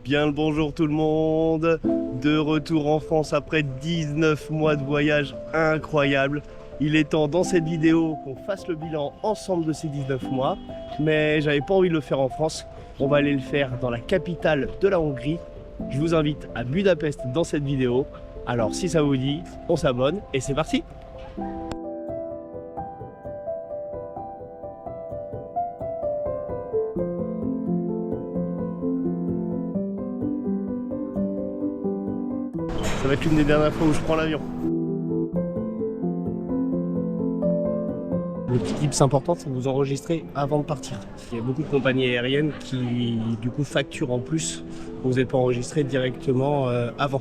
Bien le bonjour tout le monde, de retour en France après 19 mois de voyage incroyable. Il est temps dans cette vidéo qu'on fasse le bilan ensemble de ces 19 mois, mais j'avais pas envie de le faire en France. On va aller le faire dans la capitale de la Hongrie. Je vous invite à Budapest dans cette vidéo. Alors si ça vous dit, on s'abonne et c'est parti! Ça va être l'une des dernières fois où je prends l'avion. Le petit tips important, c'est de vous enregistrer avant de partir. Il y a beaucoup de compagnies aériennes qui du coup facturent en plus. Vous n'êtes pas enregistré directement avant.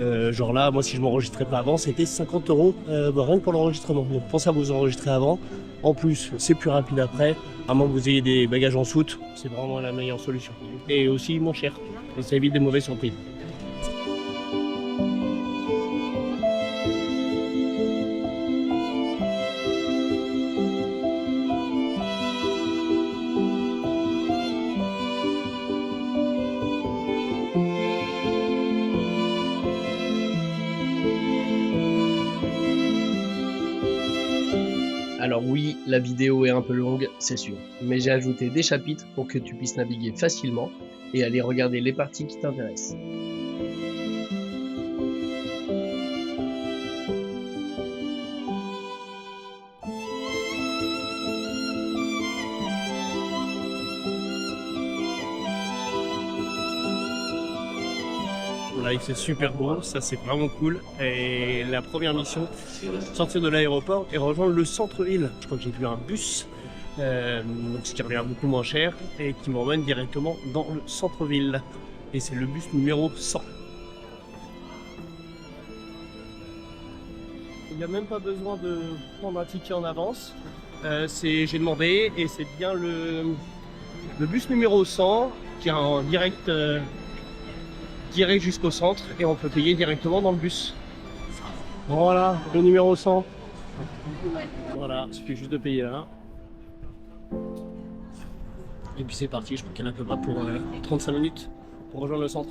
Genre là, moi si je m'enregistrais pas avant, c'était 50 € rien que pour l'enregistrement. Donc pensez à vous enregistrer avant. En plus, c'est plus rapide après. À moins que vous ayez des bagages en soute, c'est vraiment la meilleure solution. Et aussi moins cher. Et ça évite des mauvaises surprises. Alors oui, la vidéo est un peu longue, c'est sûr, mais j'ai ajouté des chapitres pour que tu puisses naviguer facilement et aller regarder les parties qui t'intéressent. Là, il fait super beau, ça c'est vraiment cool. Et la première mission, sortir de l'aéroport et rejoindre le centre-ville. Je crois que j'ai vu un bus, ce qui revient beaucoup moins cher et qui m'emmène directement dans le centre-ville. Et c'est le bus numéro 100. Il n'y a même pas besoin de prendre un ticket en avance. J'ai demandé et c'est bien le bus numéro 100 qui est en direct jusqu'au centre et on peut payer directement dans le bus. Voilà, le numéro 100. Voilà, il suffit juste de payer là. Et puis c'est parti, je crois qu'il y en a à peu près pour 35 minutes pour rejoindre le centre.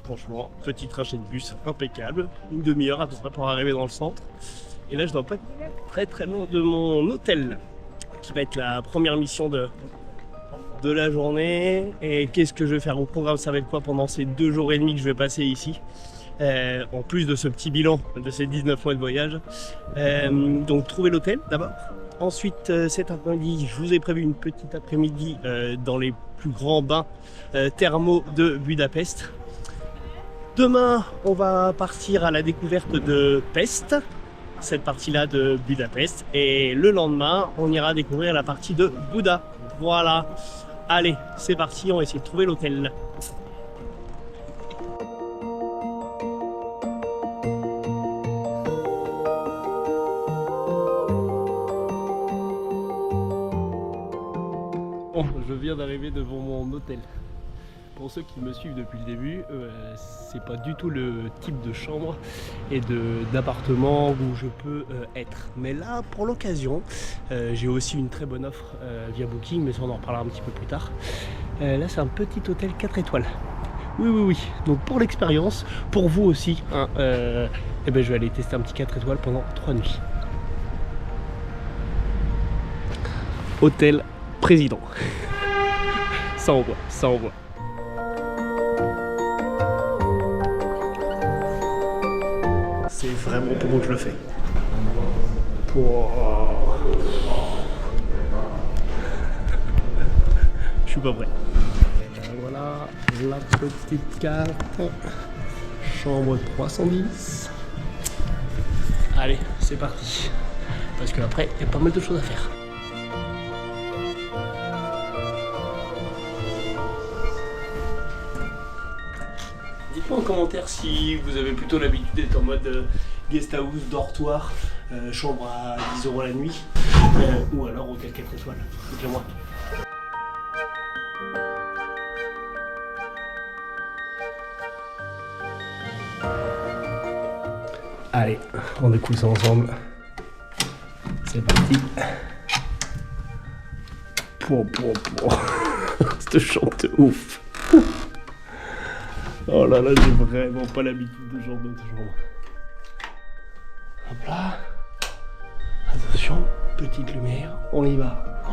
Franchement, petit trajet de bus impeccable, une demi-heure à peu près pour arriver dans le centre. Et là, je dois pas être très loin de mon hôtel, qui va être la première mission de la journée. Et qu'est-ce que je vais faire au programme? Ça va être quoi pendant ces 2 jours et demi que je vais passer ici, en plus de ce petit bilan de ces 19 mois de voyage. Donc trouver l'hôtel d'abord. Ensuite, cet après-midi, je vous ai prévu une petite après-midi dans les plus grands bains thermaux de Budapest. Demain, on va partir à la découverte de Pest, cette partie-là de Budapest. Et le lendemain, on ira découvrir la partie de Buda. Voilà. Allez, c'est parti, on va essayer de trouver l'hôtel. Bon, je viens d'arriver devant mon hôtel. Pour ceux qui me suivent depuis le début, c'est pas du tout le type de chambre et d'appartement où je peux être. Mais là, pour l'occasion, j'ai aussi une très bonne offre via Booking, mais ça on en reparlera un petit peu plus tard. Là, c'est un petit hôtel 4 étoiles. Oui. Donc pour l'expérience, pour vous aussi, hein, je vais aller tester un petit 4 étoiles pendant 3 nuits. Hôtel président. Ça envoie, ça envoie. C'est vraiment pour moi que je le fais. Je suis pas prêt. Voilà la petite carte. Chambre 310. Allez, c'est parti. Parce qu'après, il y a pas mal de choses à faire. Dites-moi en commentaire si vous avez plutôt l'habitude d'être en mode guest house, dortoir, chambre à 10 € la nuit, ou alors hôtel 4 étoiles, c'est moi. Allez, on découle ça ensemble. C'est parti. Cette chambre de ouf. Oh là là, j'ai vraiment pas l'habitude de ce genre de chambre. Hop là. Attention, petite lumière, on y va.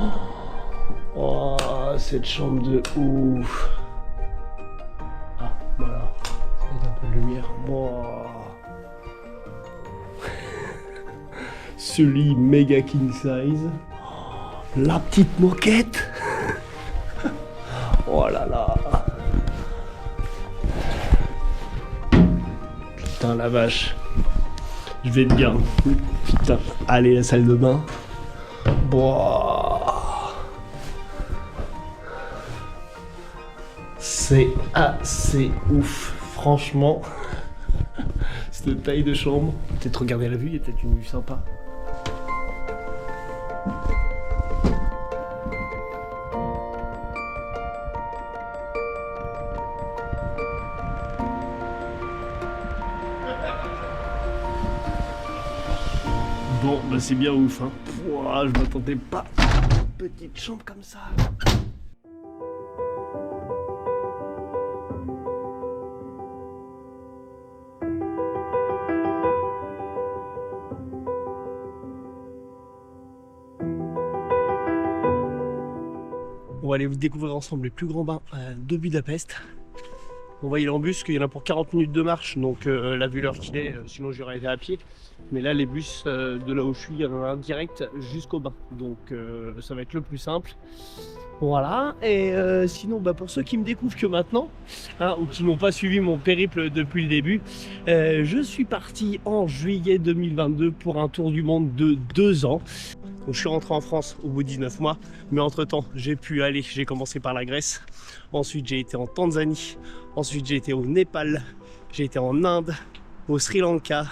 Oh, cette chambre de ouf. Ah, voilà. C'est un peu de lumière. Bon. Ce lit méga king size. La petite moquette. Oh là là. Putain la vache. Je vais être bien. Putain. Allez, la salle de bain. Boah. C'est assez ouf. Franchement. Cette taille de chambre. Peut-être regarder la vue, il y a peut-être une vue sympa. Bon, bah c'est bien ouf, hein. Pouah, je m'attendais pas à une petite chambre comme ça. On va aller découvrir ensemble les plus grands bains de Budapest. On va y aller en bus, parce qu'il y en a pour 40 minutes de marche, donc là vu l'heure qu'il est, sinon j'aurais été à pied. Mais là les bus de là où je suis, il y en a un direct jusqu'au bain, donc ça va être le plus simple. Voilà, et sinon bah, pour ceux qui me découvrent que maintenant, hein, ou qui n'ont pas suivi mon périple depuis le début, je suis parti en juillet 2022 pour un tour du monde de 2 ans. Donc je suis rentré en France au bout de 19 mois, mais entre temps j'ai commencé par la Grèce, ensuite j'ai été en Tanzanie, ensuite j'ai été au Népal, j'ai été en Inde, au Sri Lanka,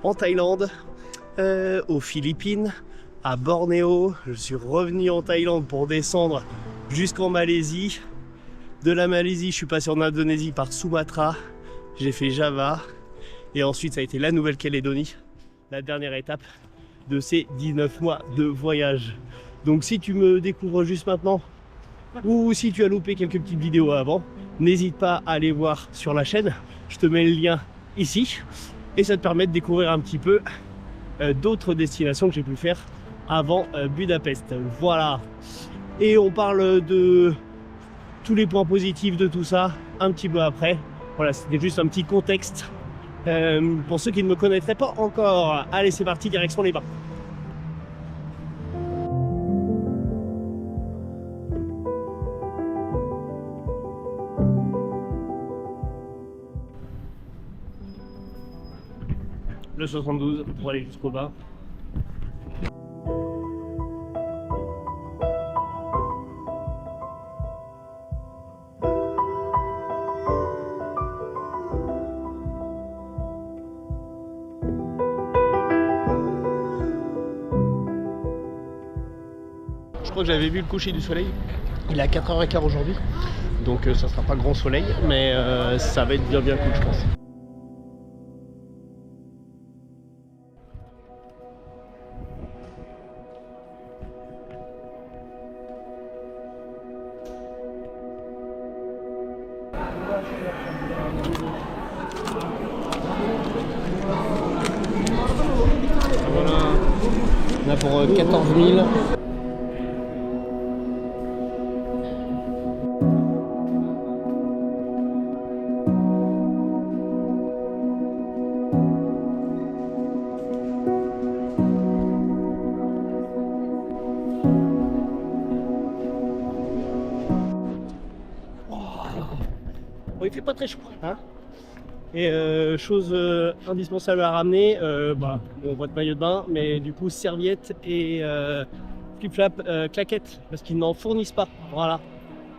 en Thaïlande, aux Philippines, à Bornéo, je suis revenu en Thaïlande pour descendre jusqu'en Malaisie, de la Malaisie je suis passé en Indonésie par Sumatra, j'ai fait Java, et ensuite ça a été la Nouvelle-Calédonie, la dernière étape de ces 19 mois de voyage. Donc si tu me découvres juste maintenant ou si tu as loupé quelques petites vidéos avant, n'hésite pas à aller voir sur la chaîne, je te mets le lien ici et ça te permet de découvrir un petit peu d'autres destinations que j'ai pu faire avant Budapest. Voilà, et on parle de tous les points positifs de tout ça un petit peu après. Voilà, c'était juste un petit contexte pour ceux qui ne me connaîtraient pas encore. Allez, c'est parti, direction les bains. Le 72 pour aller jusqu'au bas. Je crois que j'avais vu le coucher du soleil. Il est à 4h15 aujourd'hui. Donc ça sera pas grand soleil, mais ça va être bien cool je pense. Voilà, on a pour 14 000. Bon, il fait pas très chaud, hein. Et chose indispensable à ramener, bon, votre maillot de bain, mais du coup serviette et flip-flap, claquettes, parce qu'ils n'en fournissent pas. Voilà.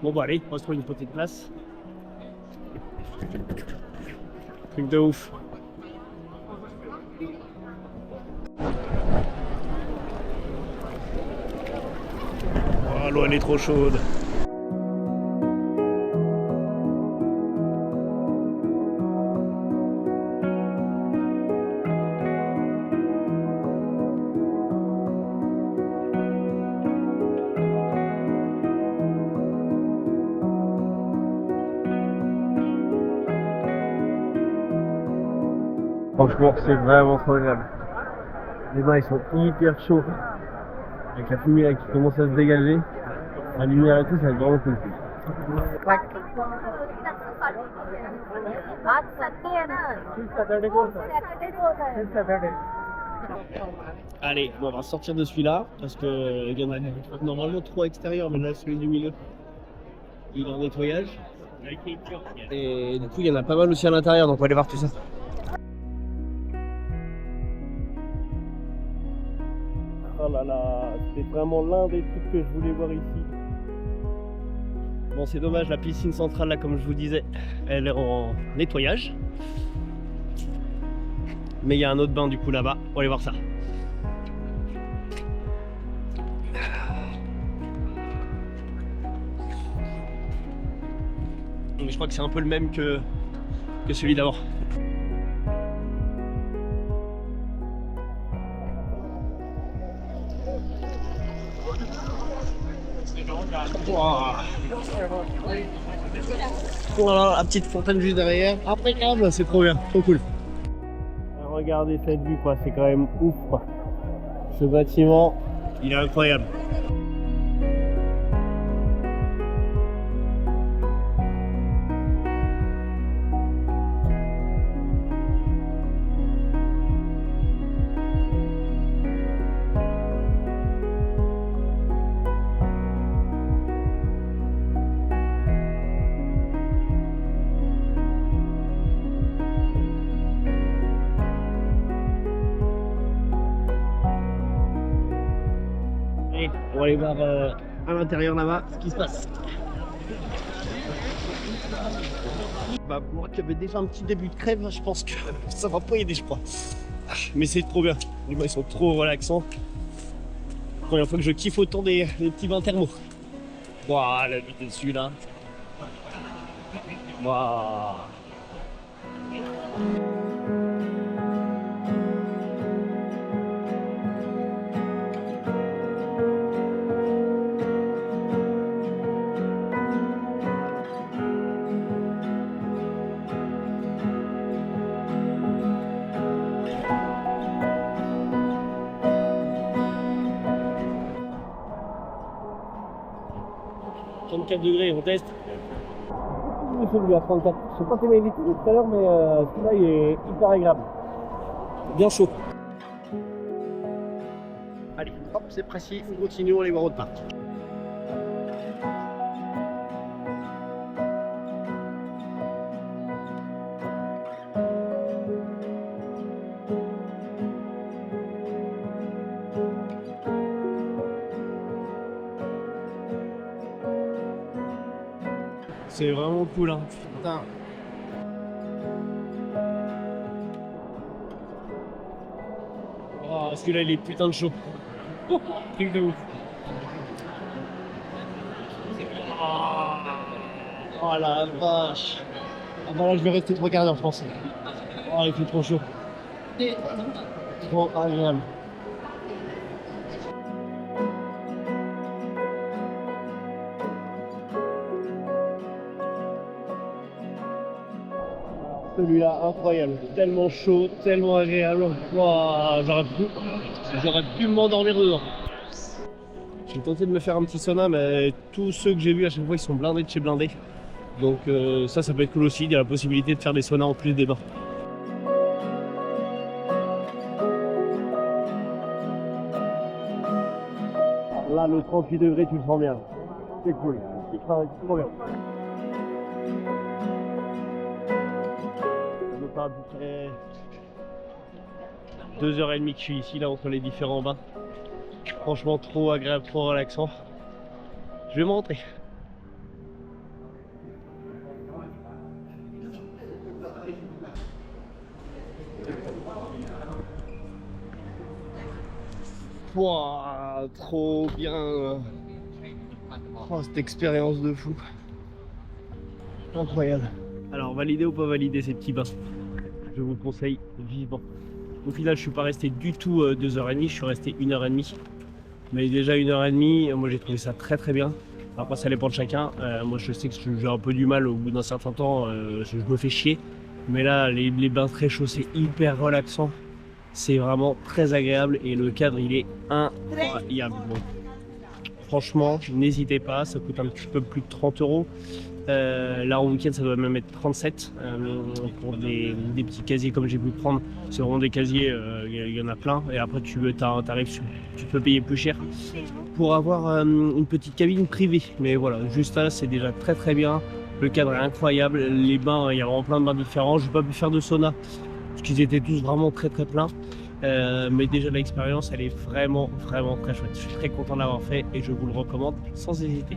Bon bah allez, on va se trouver une petite place. Truc de ouf. Oh, l'eau elle est trop chaude. Franchement, c'est vraiment trop agréable. Les bains ils sont hyper chauds. Avec la fumée là qui commence à se dégager, la lumière et tout, ça va être vraiment cool. Allez, bon, on va sortir de celui-là parce que il y en a normalement 3 extérieurs, mais là celui du milieu, il est en nettoyage. Et du coup, il y en a pas mal aussi à l'intérieur, donc on va aller voir tout ça. Oh là là, c'est vraiment l'un des trucs que je voulais voir ici. Bon, c'est dommage, la piscine centrale, là, comme je vous disais, elle est en nettoyage. Mais il y a un autre bain, du coup, là-bas. On va aller voir ça. Mais je crois que c'est un peu le même que celui d'avant. Wow. Voilà, la petite fontaine juste derrière. Impeccable, c'est trop bien, trop cool. Regardez cette vue, quoi, c'est quand même ouf, quoi. Ce bâtiment, il est incroyable. On va aller voir à l'intérieur là-bas ce qui se passe. Bah, moi qui avais déjà un petit début de crève, je pense que ça va pas aider, je crois. Mais c'est trop bien. Les bains ils sont trop relaxants. Première fois que je kiffe autant des petits bains thermaux. Waouh, la vue dessus là. Waouh. Degrés, on teste. Celui à 34. Je sais pas si il était tout à l'heure, mais celui-là il est hyper agréable. Bien chaud. Allez, hop, c'est précis, on continue, on va aller voir autre part. C'est vraiment cool, hein. Putain. Oh, celui-là il est putain de chaud. Oh, truc de ouf. Oh la vache. Ah bah là je vais rester 3 quarts d'heure je pense. Oh il fait trop chaud. Trop agréable. Celui-là, incroyable, tellement chaud, tellement agréable. Wow, j'aurais pu m'endormir dedans. J'ai tenté de me faire un petit sauna, mais tous ceux que j'ai vus à chaque fois, ils sont blindés de chez blindés. Donc ça peut être cool aussi, il y a la possibilité de faire des saunas en plus des bains. Là, le 38 degrés, tu le sens bien. C'est cool, c'est trop bien. À peu près 2h30 que je suis ici là entre les différents bains. Franchement trop agréable, trop relaxant. Je vais me rentrer. Pouah, trop bien. Oh, cette expérience de fou. Incroyable. Alors, valider ou pas valider ces petits bains? Je vous conseille vivement. Au final, je suis pas resté du tout 2h30, je suis resté 1h30. Mais déjà 1h30, moi j'ai trouvé ça très très bien. Après, ça dépend de chacun. Moi, je sais que j'ai un peu du mal au bout d'un certain temps, je me fais chier. Mais là, les bains très chauds, c'est hyper relaxant. C'est vraiment très agréable et le cadre, il est incroyable. Bon. Franchement, n'hésitez pas, ça coûte un petit peu plus de 30 euros. Là en week-end ça doit même être 37 pour des petits casiers comme j'ai pu prendre. C'est vraiment des casiers, il y en a plein et après tu peux payer plus cher pour avoir une petite cabine privée. Mais voilà, juste là c'est déjà très très bien. Le cadre est incroyable, les bains, il y a vraiment plein de bains différents. Je n'ai pas pu faire de sauna parce qu'ils étaient tous vraiment très très pleins. Mais déjà l'expérience elle est vraiment vraiment très chouette. Je suis très content d'avoir fait et je vous le recommande sans hésiter.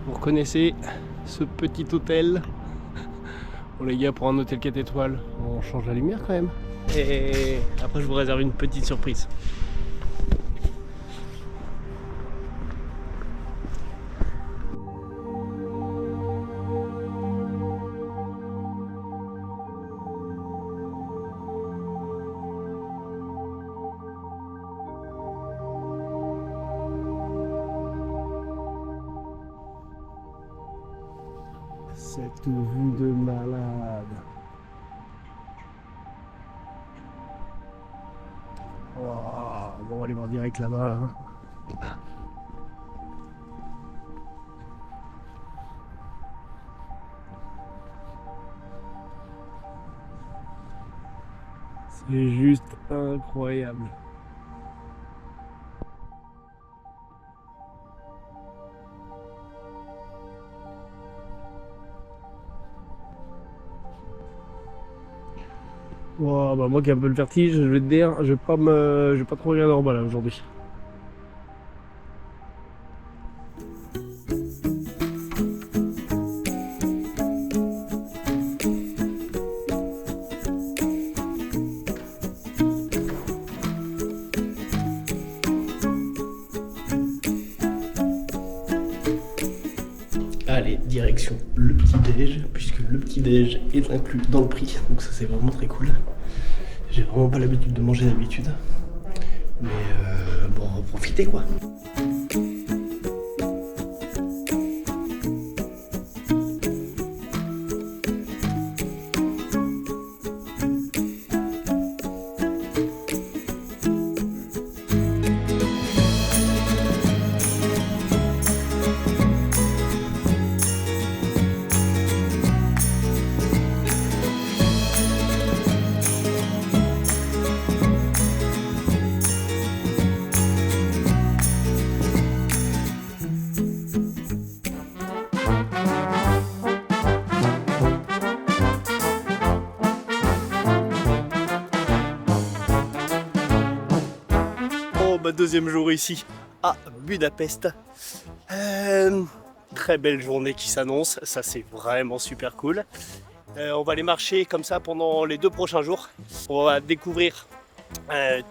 Vous reconnaissez ce petit hôtel? Bon les gars, pour un hôtel 4 étoiles, on change la lumière quand même. Et après je vous réserve une petite surprise. Cette vue de malade. Wow. Bon, on va aller voir direct là-bas. C'est juste incroyable. Wow, bah moi qui ai un peu le vertige, je vais te dire, je vais pas trop regarder en bas là aujourd'hui. Allez, direction le petit-déj, puisque le petit-déj est inclus dans le prix, donc ça c'est vraiment très cool. J'ai vraiment pas l'habitude de manger d'habitude, mais bon, on va profiter quoi. Deuxième jour ici à Budapest. Très belle journée qui s'annonce, ça c'est vraiment super cool. On va aller marcher comme ça pendant les 2 prochains jours. On va découvrir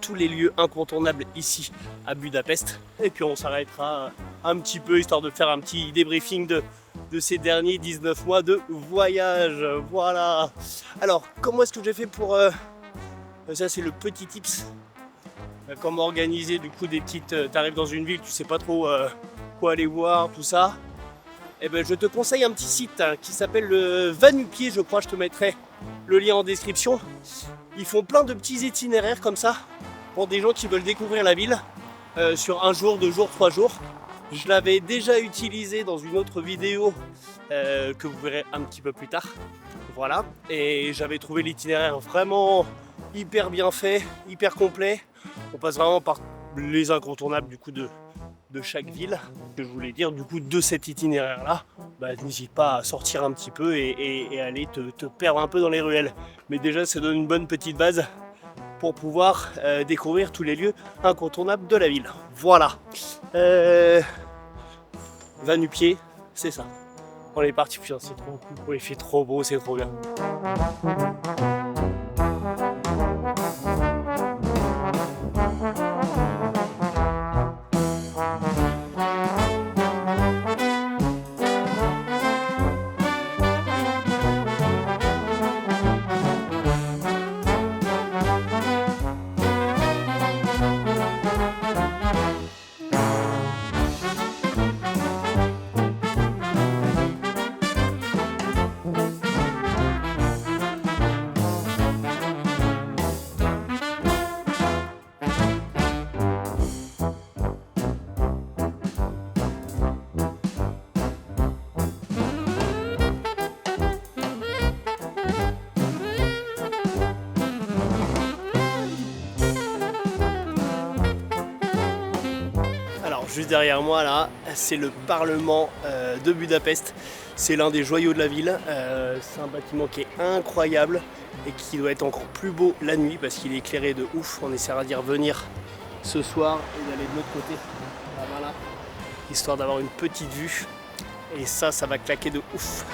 tous les lieux incontournables ici à Budapest. Et puis on s'arrêtera un petit peu, histoire de faire un petit débriefing de ces derniers 19 mois de voyage. Voilà. Alors, comment est-ce que j'ai fait pour... ça, c'est le petit tips. Comment organiser du coup des petites... T'arrives dans une ville, tu sais pas trop quoi aller voir, tout ça. Eh ben, je te conseille un petit site qui s'appelle le Va-Nu-Pieds, je crois, je te mettrai le lien en description. Ils font plein de petits itinéraires comme ça pour des gens qui veulent découvrir la ville sur 1 jour, 2 jours, 3 jours. Je l'avais déjà utilisé dans une autre vidéo que vous verrez un petit peu plus tard. Voilà, et j'avais trouvé l'itinéraire vraiment hyper bien fait, hyper complet. On passe vraiment par les incontournables du coup de chaque ville. Que je voulais dire du coup de cet itinéraire là, n'hésite pas à sortir un petit peu et aller te perdre un peu dans les ruelles. Mais déjà ça donne une bonne petite base pour pouvoir découvrir tous les lieux incontournables de la ville. Voilà. Va-Nu-Pieds, c'est ça. On est parti, putain, c'est trop cool. Il fait trop beau, c'est trop bien. Juste derrière moi là, c'est le Parlement de Budapest. C'est l'un des joyaux de la ville. C'est un bâtiment qui est incroyable et qui doit être encore plus beau la nuit parce qu'il est éclairé de ouf. On essaiera d'y revenir ce soir et d'aller de l'autre côté, là, histoire d'avoir une petite vue. Et ça va claquer de ouf.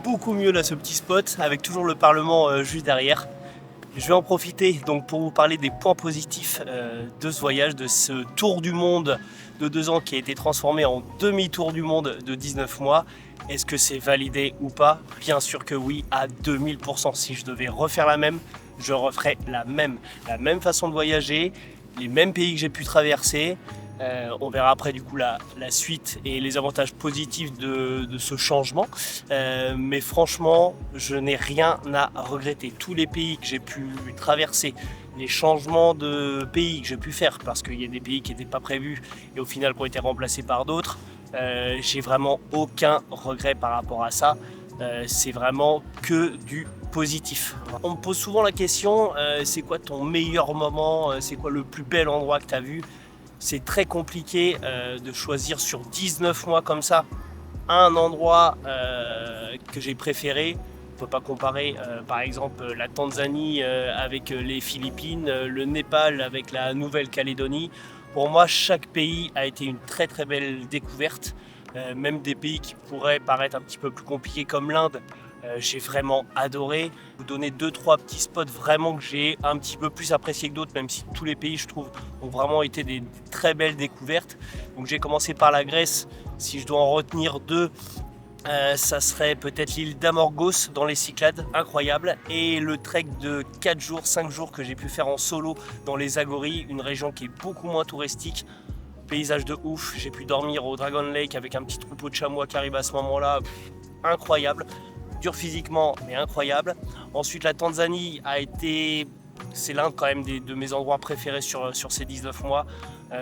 Beaucoup mieux là ce petit spot avec toujours le Parlement juste derrière. Je vais en profiter donc pour vous parler des points positifs de ce voyage, de ce tour du monde de 2 ans qui a été transformé en demi-tour du monde de 19 mois. Est-ce que c'est validé ou pas? Bien sûr que oui, à 2000%. Si je devais refaire la même, je referais la même façon de voyager, les mêmes pays que j'ai pu traverser. On verra après du coup la suite et les avantages positifs de ce changement, mais franchement je n'ai rien à regretter. Tous les pays que j'ai pu traverser, les changements de pays que j'ai pu faire, parce qu'il y a des pays qui n'étaient pas prévus et au final qui ont été remplacés par d'autres, j'ai vraiment aucun regret par rapport à ça. C'est vraiment que du positif. On me pose souvent la question, c'est quoi ton meilleur moment, c'est quoi le plus bel endroit que tu as vu? C'est très compliqué de choisir sur 19 mois comme ça un endroit que j'ai préféré. On ne peut pas comparer par exemple la Tanzanie avec les Philippines, le Népal avec la Nouvelle-Calédonie. Pour moi, chaque pays a été une très très belle découverte. Même des pays qui pourraient paraître un petit peu plus compliqués comme l'Inde, j'ai vraiment adoré. Vous donner 2-3 petits spots vraiment que j'ai un petit peu plus apprécié que d'autres, même si tous les pays je trouve ont vraiment été des très belles découvertes. Donc j'ai commencé par la Grèce. Si je dois en retenir 2, Ça serait peut-être l'île d'Amorgos dans les Cyclades, incroyable. Et le trek de 4 jours, 5 jours que j'ai pu faire en solo dans les Agories, une région qui est beaucoup moins touristique. Paysage de ouf, j'ai pu dormir au Dragon Lake avec un petit troupeau de chamois qui arrive à ce moment-là, incroyable. Dur physiquement, mais incroyable. Ensuite, la Tanzanie a été... C'est l'un quand même de mes endroits préférés sur ces 19 mois.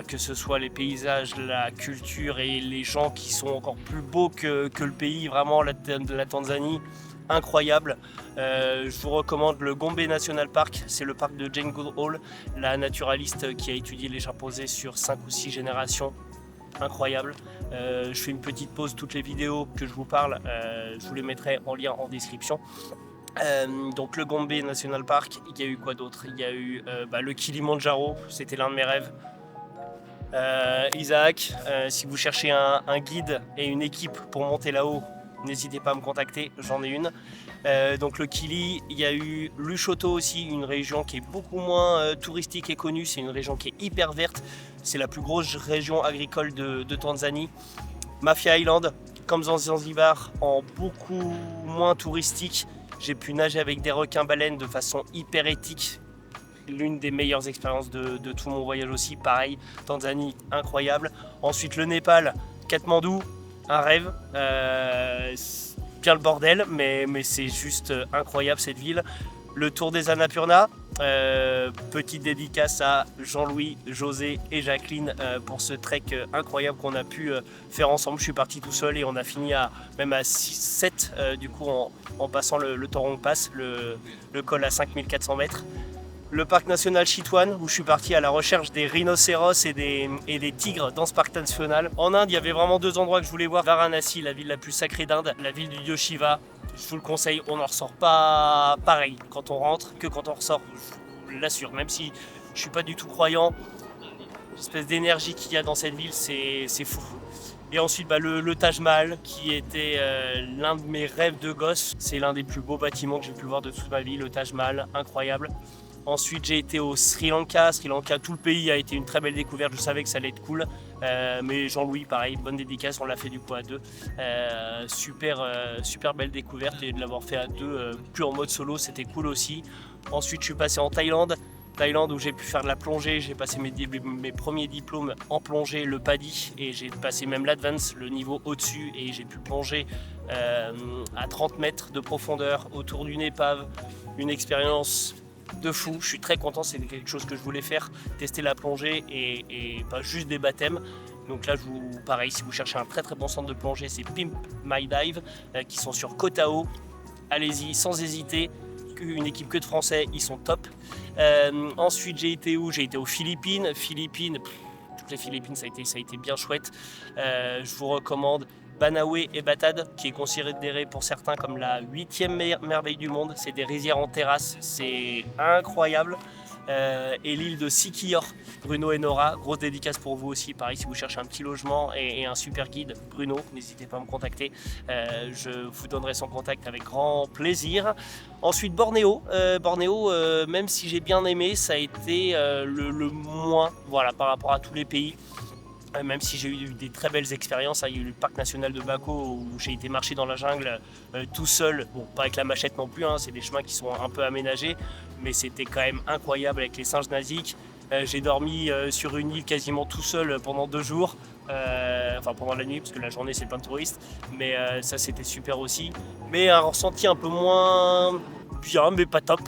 Que ce soit les paysages, la culture et les gens qui sont encore plus beaux que le pays. Vraiment, la Tanzanie, incroyable. Je vous recommande le Gombe National Park. C'est le parc de Jane Goodall, la naturaliste qui a étudié les chimpanzés sur 5 ou 6 générations. Incroyable. Je fais une petite pause, toutes les vidéos que je vous parle, je vous les mettrai en lien en description. Donc le Gombe National Park, il y a eu quoi d'autre? Il y a eu le Kilimandjaro, c'était l'un de mes rêves. Isaac, si vous cherchez un guide et une équipe pour monter là-haut, n'hésitez pas à me contacter, j'en ai une. Donc le Kili, il y a eu Lushoto aussi, une région qui est beaucoup moins touristique et connue, c'est une région qui est hyper verte, c'est la plus grosse région agricole de Tanzanie. Mafia Island, comme Zanzibar, en beaucoup moins touristique, j'ai pu nager avec des requins-baleines de façon hyper éthique. L'une des meilleures expériences de tout mon voyage aussi, pareil, Tanzanie, incroyable. Ensuite le Népal, Katmandou, un rêve, bien le bordel, mais c'est juste incroyable cette ville. Le Tour des Annapurna, petite dédicace à Jean-Louis, José et Jacqueline pour ce trek incroyable qu'on a pu faire ensemble. Je suis parti tout seul et on a fini même à 7 du coup en passant le Torong Pass, le col à 5400 mètres. Le parc national Chitwan, où je suis parti à la recherche des rhinocéros et des tigres dans ce parc national. En Inde, il y avait vraiment 2 endroits que je voulais voir. Varanasi, la ville la plus sacrée d'Inde, la ville du dieu Shiva. Je vous le conseille, on n'en ressort pas pareil quand on rentre que quand on ressort, je vous l'assure. Même si je ne suis pas du tout croyant, l'espèce d'énergie qu'il y a dans cette ville, c'est fou. Et ensuite le Taj Mahal, qui était l'un de mes rêves de gosse. C'est l'un des plus beaux bâtiments que j'ai pu voir de toute ma vie, le Taj Mahal, incroyable. Ensuite, j'ai été au Sri Lanka. Sri Lanka, tout le pays a été une très belle découverte. Je savais que ça allait être cool. Mais Jean-Louis, pareil, bonne dédicace. On l'a fait du coup à 2. Super belle découverte. Et de l'avoir fait à 2, plus en mode solo, c'était cool aussi. Ensuite, je suis passé en Thaïlande. Thaïlande où j'ai pu faire de la plongée. J'ai passé mes premiers diplômes en plongée, le PADI. Et j'ai passé même l'Advance, le niveau au-dessus. Et j'ai pu plonger à 30 mètres de profondeur autour d'une épave. Une expérience de fou, je suis très content, c'est quelque chose que je voulais faire, tester la plongée et pas juste des baptêmes. Donc là, pareil, si vous cherchez un très très bon centre de plongée, c'est Pimp My Dive, qui sont sur Koh Tao. Allez-y sans hésiter, une équipe que de Français, ils sont top. Ensuite, j'ai été où? J'ai été aux Philippines. Toutes les Philippines, ça a été bien chouette. Je vous recommande Banaue et Batad, qui est considéré pour certains comme la 8e merveille du monde. C'est des rizières en terrasse, c'est incroyable. Et l'île de Siquijor, Bruno et Nora, grosse dédicace pour vous aussi. Pareil, si vous cherchez un petit logement et un super guide, Bruno, n'hésitez pas à me contacter. Je vous donnerai son contact avec grand plaisir. Ensuite, Bornéo. Même si j'ai bien aimé, ça a été le moins, voilà, par rapport à tous les pays. Même si j'ai eu des très belles expériences, il y a eu le parc national de Bako où j'ai été marcher dans la jungle tout seul, bon pas avec la machette non plus, c'est des chemins qui sont un peu aménagés, mais c'était quand même incroyable avec les singes nasiques. J'ai dormi sur une île quasiment tout seul pendant 2 jours, pendant la nuit parce que la journée c'est plein de touristes, mais ça c'était super aussi. Mais un ressenti un peu moins bien, mais pas top.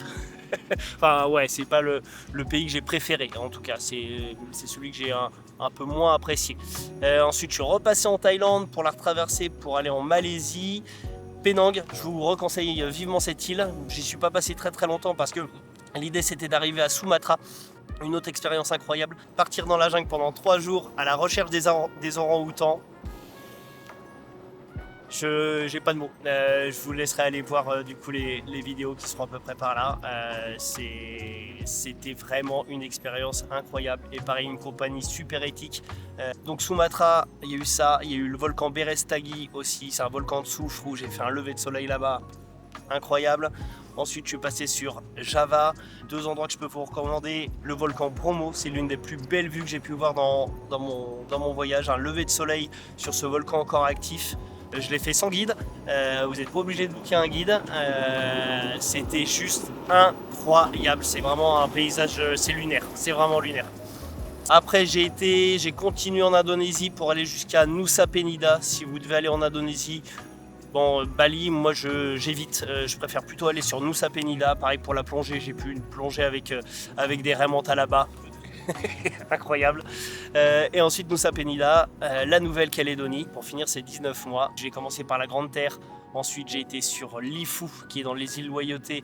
Enfin ouais, c'est pas le pays que j'ai préféré en tout cas, c'est celui que j'ai un peu moins apprécié. Ensuite je suis repassé en Thaïlande pour la retraverser pour aller en Malaisie. Penang, je vous reconseille vivement cette île. J'y suis pas passé très très longtemps parce que l'idée c'était d'arriver à Sumatra. Une autre expérience incroyable, partir dans la jungle pendant 3 jours à la recherche des orang-outans. J'ai pas de mots. Je vous laisserai aller voir du coup les vidéos qui seront à peu près par là. C'était vraiment une expérience incroyable et pareil une compagnie super éthique. Donc Sumatra, il y a eu ça, il y a eu le volcan Berestagi aussi, c'est un volcan de soufre où j'ai fait un lever de soleil là-bas, incroyable. Ensuite je suis passé sur Java, 2 endroits que je peux vous recommander. Le volcan Bromo, c'est l'une des plus belles vues que j'ai pu voir dans mon voyage, un lever de soleil sur ce volcan encore actif. Je l'ai fait sans guide. Vous n'êtes pas obligé de booker un guide. C'était juste incroyable. C'est vraiment un paysage, c'est lunaire. C'est vraiment lunaire. Après, j'ai continué en Indonésie pour aller jusqu'à Nusa Penida. Si vous devez aller en Indonésie, bon, Bali, moi j'évite. Je préfère plutôt aller sur Nusa Penida. Pareil pour la plongée, j'ai pu plonger avec des raies mentales là-bas. Incroyable. Et ensuite Nusa Penida, la Nouvelle-Calédonie, pour finir ces 19 mois. J'ai commencé par la Grande Terre, ensuite j'ai été sur Lifou, qui est dans les îles Loyauté,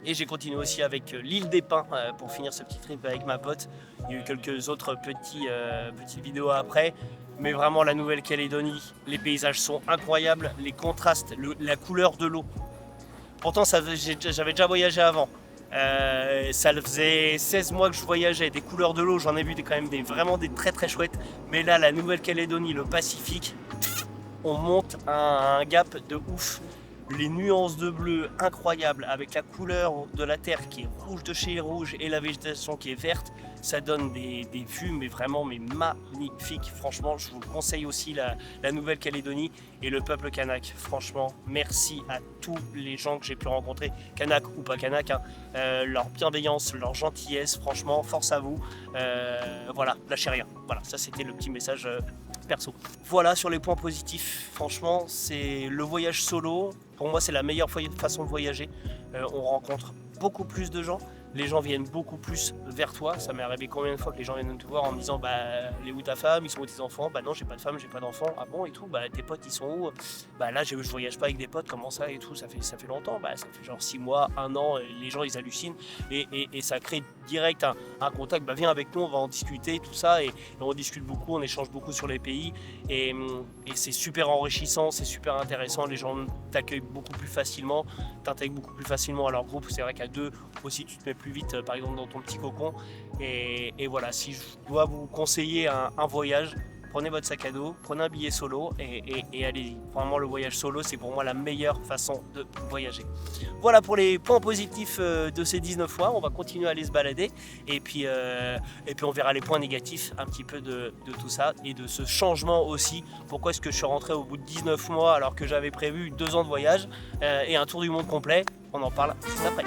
et j'ai continué aussi avec l'île des Pins pour finir ce petit trip avec ma pote. Il y a eu quelques autres petites vidéos après, mais vraiment la Nouvelle-Calédonie, les paysages sont incroyables, les contrastes, la couleur de l'eau. Pourtant j'avais déjà voyagé avant. Ça faisait 16 mois que je voyageais, des couleurs de l'eau, j'en ai vu quand même vraiment des très très chouettes. Mais là, la Nouvelle-Calédonie, le Pacifique, on monte un gap de ouf. Les nuances de bleu incroyables avec la couleur de la terre qui est rouge de chez rouge et la végétation qui est verte, ça donne des vues mais magnifiques. Franchement, je vous conseille aussi la Nouvelle-Calédonie et le peuple kanak. Franchement, merci à tous les gens que j'ai pu rencontrer, kanak ou pas kanak, hein. Leur bienveillance, leur gentillesse, franchement, force à vous. Voilà, lâchez rien. Voilà, ça c'était le petit message perso. Voilà sur les points positifs, franchement, c'est le voyage solo. Pour moi, c'est la meilleure façon de voyager. On rencontre beaucoup plus de gens. Les gens viennent beaucoup plus vers toi. Ça m'est arrivé combien de fois que les gens viennent te voir en me disant elle est où ta femme, ils sont où tes enfants? Bah non, j'ai pas de femme, j'ai pas d'enfant. Ah bon et tout, tes potes ils sont où? Bah là je voyage pas avec des potes, comment ça et tout, ça fait longtemps, ça fait genre 6 mois, 1 an, les gens ils hallucinent et ça crée direct un contact. Viens avec nous, on va en discuter, tout ça, et on discute beaucoup, on échange beaucoup sur les pays et c'est super enrichissant, c'est super intéressant. Les gens t'accueillent beaucoup plus facilement, t'intègrent beaucoup plus facilement à leur groupe. C'est vrai qu'à deux aussi tu te mets plus vite par exemple dans ton petit cocon et voilà, si je dois vous conseiller un voyage, prenez votre sac à dos, prenez un billet solo et allez-y. Vraiment le voyage solo c'est pour moi la meilleure façon de voyager. Voilà pour les points positifs de ces 19 mois. On va continuer à aller se balader et puis on verra les points négatifs un petit peu de tout ça et de ce changement aussi. Pourquoi est-ce que je suis rentré au bout de 19 mois alors que j'avais prévu 2 ans de voyage et un tour du monde complet? On en parle juste après.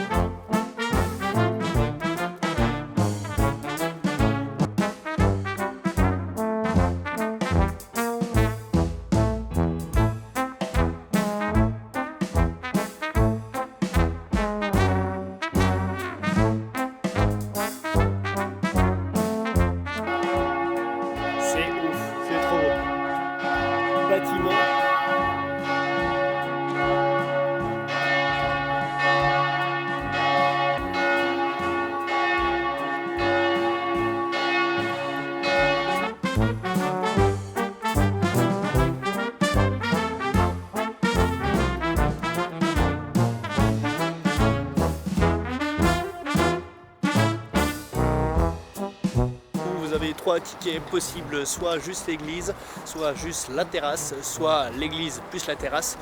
Vous avez 3 tickets possibles, soit juste l'église, soit juste la terrasse, soit l'église plus la terrasse.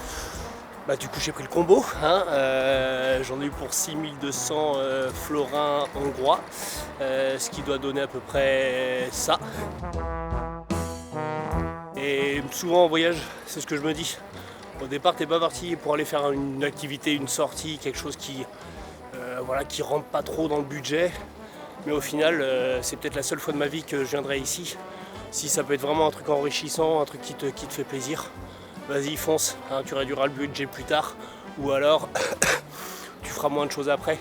Du coup j'ai pris le combo, hein. J'en ai eu pour 6200 florins hongrois, ce qui doit donner à peu près ça. Et souvent en voyage, c'est ce que je me dis. Au départ t'es pas parti pour aller faire une activité, une sortie, quelque chose qui rentre pas trop dans le budget. Mais au final, c'est peut-être la seule fois de ma vie que je viendrai ici. Si ça peut être vraiment un truc enrichissant, un truc qui te fait plaisir, vas-y fonce, hein, tu réduiras le budget plus tard. Ou alors, tu feras moins de choses après.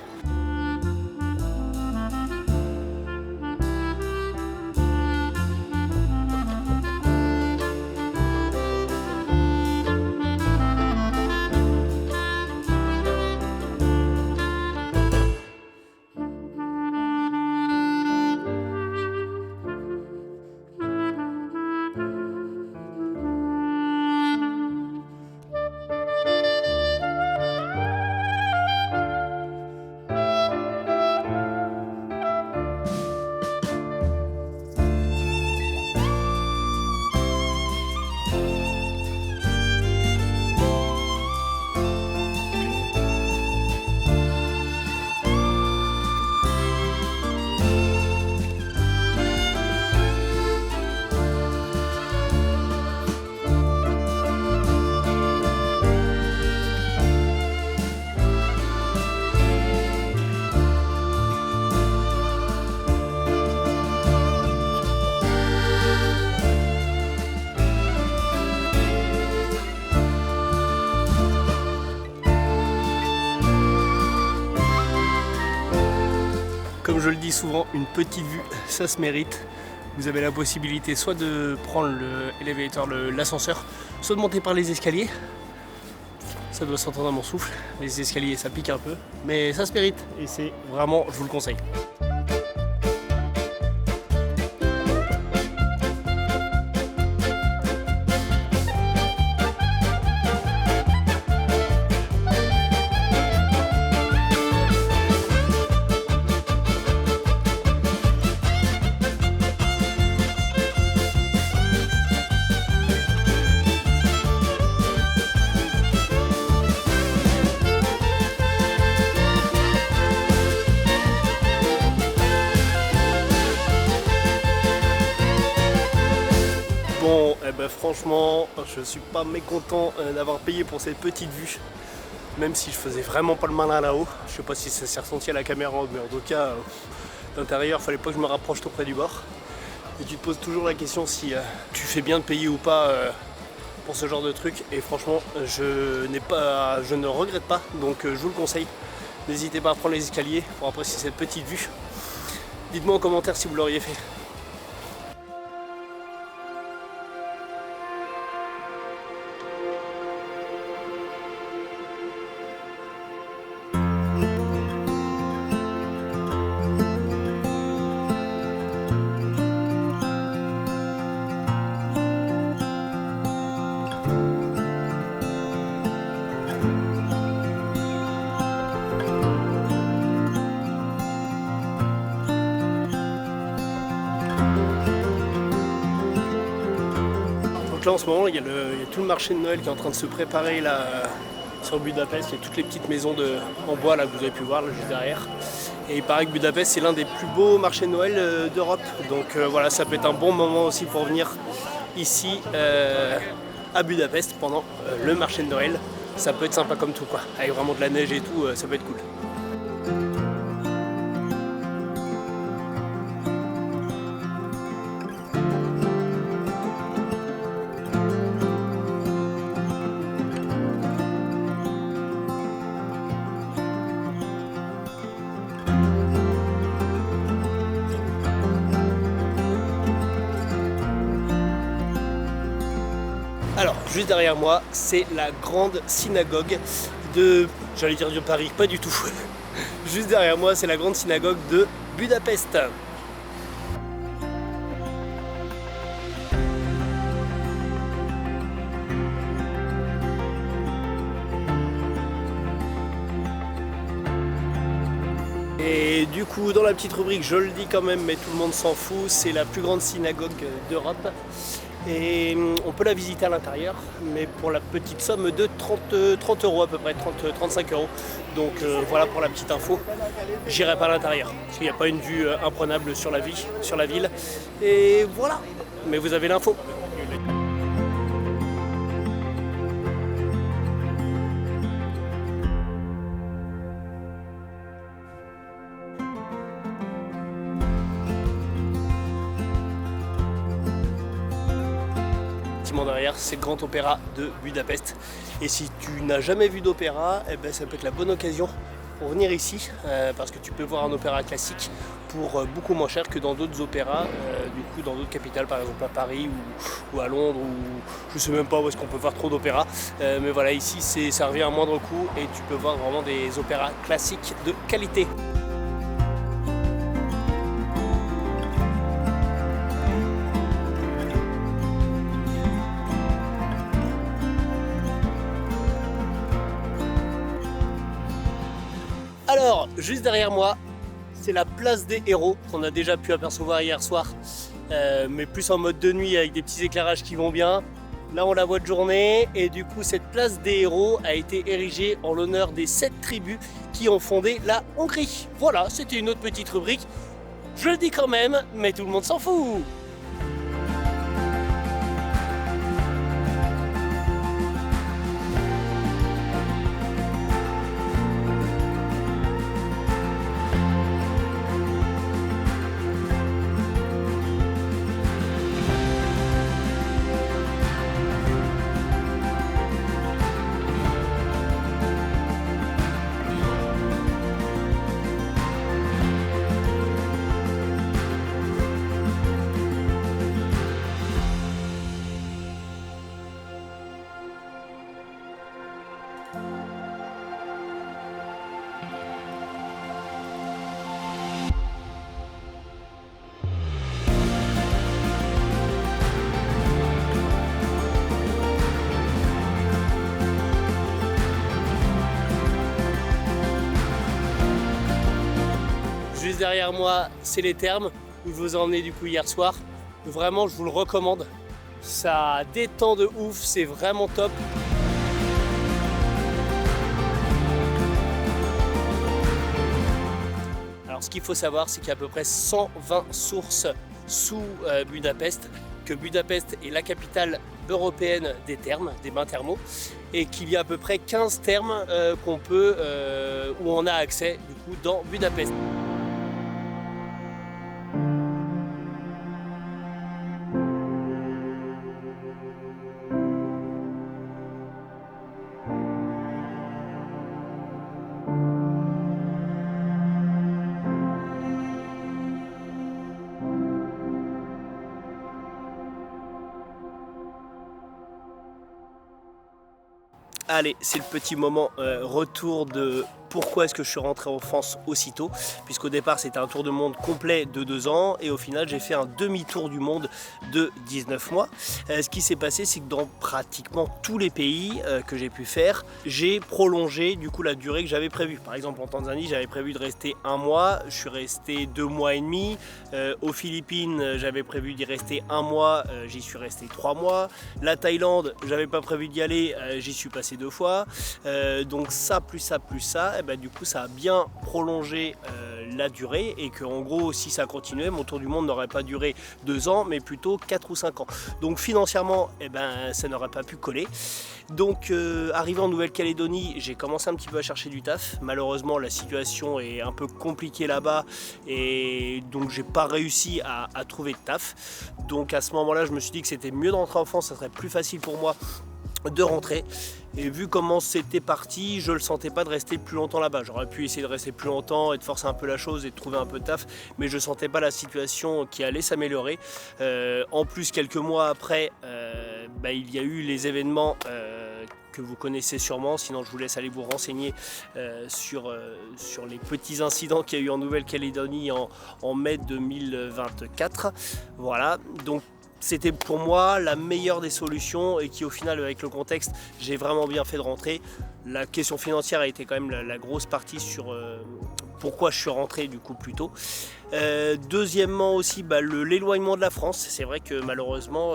je le dis souvent, une petite vue, ça se mérite. Vous avez la possibilité soit de prendre l'ascenseur, soit de monter par les escaliers. Ça doit s'entendre à mon souffle. Les escaliers, ça pique un peu, mais ça se mérite et c'est vraiment, je vous le conseille. Bon, franchement, je suis pas mécontent d'avoir payé pour cette petite vue, même si je faisais vraiment pas le malin là-haut. Je sais pas si ça s'est ressenti à la caméra, mais en tout cas, d'intérieur, fallait pas que je me rapproche trop près du bord. Et tu te poses toujours la question si tu fais bien de payer ou pas pour ce genre de truc. Et franchement, je ne regrette pas, donc je vous le conseille. N'hésitez pas à prendre les escaliers pour apprécier cette petite vue. Dites-moi en commentaire si vous l'auriez fait. Là en ce moment il y a tout le marché de Noël qui est en train de se préparer là sur Budapest. Il y a toutes les petites maisons en bois là que vous avez pu voir là, juste derrière. Et il paraît que Budapest c'est l'un des plus beaux marchés de Noël d'Europe. Donc voilà, ça peut être un bon moment aussi pour venir ici à Budapest pendant le marché de Noël. Ça peut être sympa comme tout quoi. Avec vraiment de la neige et tout, ça peut être cool. Alors, juste derrière moi, c'est la grande synagogue j'allais dire de Paris, pas du tout. Juste derrière moi, c'est la grande synagogue de Budapest. Et du coup, dans la petite rubrique, je le dis quand même, mais tout le monde s'en fout, c'est la plus grande synagogue d'Europe. Et on peut la visiter à l'intérieur, mais pour la petite somme de 30 euros à peu près, 35 euros. Donc voilà pour la petite info. J'irai pas à l'intérieur, parce qu'il n'y a pas une vue imprenable sur la ville. Et voilà, mais vous avez l'info. Derrière, c'est le Grand Opéra de Budapest. Et si tu n'as jamais vu d'opéra, eh ben, ça peut être la bonne occasion pour venir ici, parce que tu peux voir un opéra classique pour beaucoup moins cher que dans d'autres opéras, du coup dans d'autres capitales, par exemple à Paris ou à Londres, ou je sais même pas où est-ce qu'on peut voir trop d'opéras. Mais voilà, ici ça revient à moindre coût et tu peux voir vraiment des opéras classiques de qualité. Alors, juste derrière moi, c'est la place des héros qu'on a déjà pu apercevoir hier soir, mais plus en mode de nuit avec des petits éclairages qui vont bien. Là, on la voit de journée et du coup, cette place des héros a été érigée en l'honneur des 7 tribus qui ont fondé la Hongrie. Voilà, c'était une autre petite rubrique. Je le dis quand même, mais tout le monde s'en fout. derrière moi, c'est les thermes où je vous ai emmené du coup hier soir. Vraiment, je vous le recommande. Ça détend de ouf, c'est vraiment top. Alors ce qu'il faut savoir, c'est qu'il y a à peu près 120 sources sous Budapest, que Budapest est la capitale européenne des thermes, des bains thermaux, et qu'il y a à peu près 15 thermes où on a accès du coup dans Budapest. Allez, c'est le petit moment retour de pourquoi est-ce que je suis rentré en France aussitôt, puisqu'au départ c'était un tour de monde complet de 2 ans et au final j'ai fait un demi-tour du monde de 19 mois. Ce qui s'est passé, c'est que dans pratiquement tous les pays que j'ai pu faire, j'ai prolongé du coup la durée que j'avais prévue. Par exemple en Tanzanie, j'avais prévu de rester 1 mois, je suis resté 2 mois et demi. Aux Philippines, j'avais prévu d'y rester 1 mois, j'y suis resté 3 mois. La Thaïlande, j'avais pas prévu d'y aller, j'y suis passé 2 fois. Donc ça plus ça plus ça, et du coup ça a bien prolongé la durée et que en gros si ça continuait, mon tour du monde n'aurait pas duré 2 ans mais plutôt 4 ou 5 ans. Donc financièrement, ça n'aurait pas pu coller. Donc arrivé en Nouvelle-Calédonie, j'ai commencé un petit peu à chercher du taf. Malheureusement la situation est un peu compliquée là-bas et donc j'ai pas réussi à trouver de taf. Donc à ce moment-là je me suis dit que c'était mieux d'entrer en France, ça serait plus facile pour moi de rentrer. Et vu comment c'était parti, je le sentais pas de rester plus longtemps là-bas. J'aurais pu essayer de rester plus longtemps et de forcer un peu la chose et de trouver un peu de taf, mais je sentais pas la situation qui allait s'améliorer. En plus, quelques mois après, il y a eu les événements que vous connaissez sûrement, sinon je vous laisse aller vous renseigner sur les petits incidents qu'il y a eu en Nouvelle-Calédonie en mai 2024. Voilà, donc c'était pour moi la meilleure des solutions et qui au final avec le contexte j'ai vraiment bien fait de rentrer. La question financière a été quand même la grosse partie sur pourquoi je suis rentré du coup plus tôt. Deuxièmement aussi l'éloignement de la France. C'est vrai que malheureusement